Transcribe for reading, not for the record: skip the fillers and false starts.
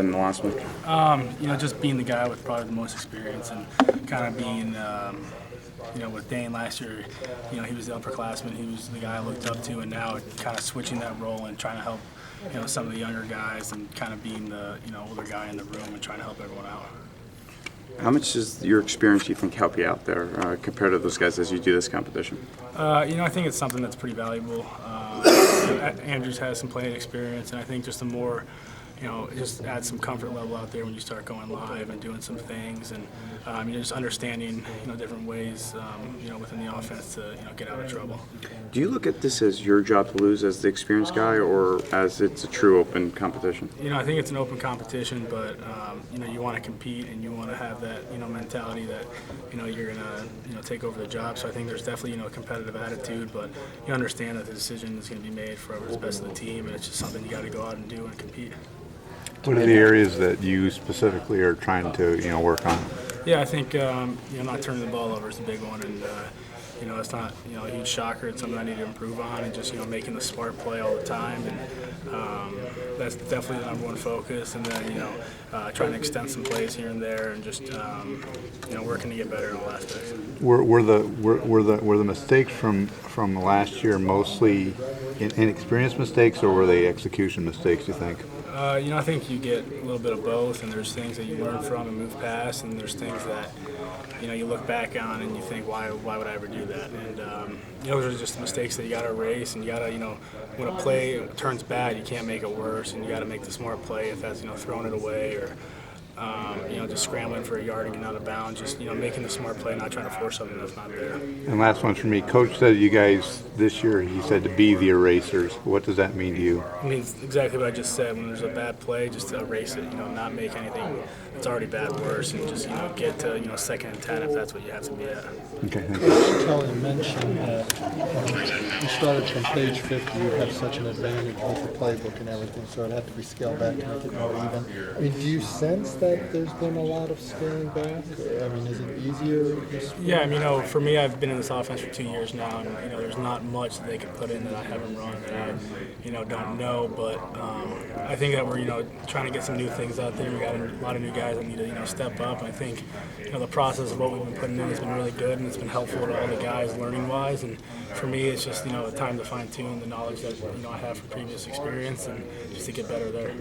in the last one? Just being the guy with probably the most experience and kind of being, with Dane last year, he was the upperclassman. He was the guy I looked up to, and now kind of switching that role and trying to help, some of the younger guys and kind of being the, older guy in the room and trying to help everyone out. How much does your experience, do you think, help you out there compared to those guys as you do this competition? I think it's something that's pretty valuable. Andrews has some playing experience, and I think just the more, it just adds some comfort level out there when you start going live and doing some things, and just understanding, different ways, within the offense to, get out of trouble. Do you look at this as your job to lose as the experienced guy, or as it's a true open competition? I think it's an open competition, but you want to compete and you want to have that, mentality that, you're gonna, take over the job. So I think there's definitely, a competitive attitude, but you understand that the decision is going to be made for whoever's best of the team, and it's just something you got to go out and do and compete. What are the areas that you specifically are trying to, work on? Yeah, I think not turning the ball over is a big one, and it's not a huge shocker. It's something I need to improve on, and just making the smart play all the time, and that's definitely the number one focus. And then trying to extend some plays here and there, and just working to get better in all aspects. Were the mistakes from last year mostly inexperienced mistakes, or were they execution mistakes, you think? I think you get a little bit of both, and there's things that you learn from and move past, and there's things that you look back on and you think, why would I ever do that? And those are just mistakes that you got to erase, and you got to when a play turns bad, you can't make it worse, and you got to make the smart play if that's throwing it away or just scrambling for a yard and getting out of bounds, just making the smart play, not trying to force something that's not there. And last one for me, Coach said you guys this year, he said to be the erasers. What does that mean to you? It means exactly what I just said. When there's a bad play, just to erase it, not make anything that's already bad worse, and just get to 2nd and 10 if that's what you have to be at. Okay, thank you. Kelly mentioned that you started from page 50. You have such an advantage with the playbook and everything, so it had to be scaled back to make it more even. I mean, do you sense that there's been a lot of scaling back? I mean, is it easier? Yeah, for me, I've been in this offense for 2 years now, and there's not much that they can put in that I haven't run that I don't know. But I think that we're trying to get some new things out there. We got a lot of new guys that need to step up. I think the process of what we've been putting in has been really good, and it's been helpful to all the guys learning wise. And for me, it's just a time to fine tune the knowledge that I have from previous experience and just to get better there.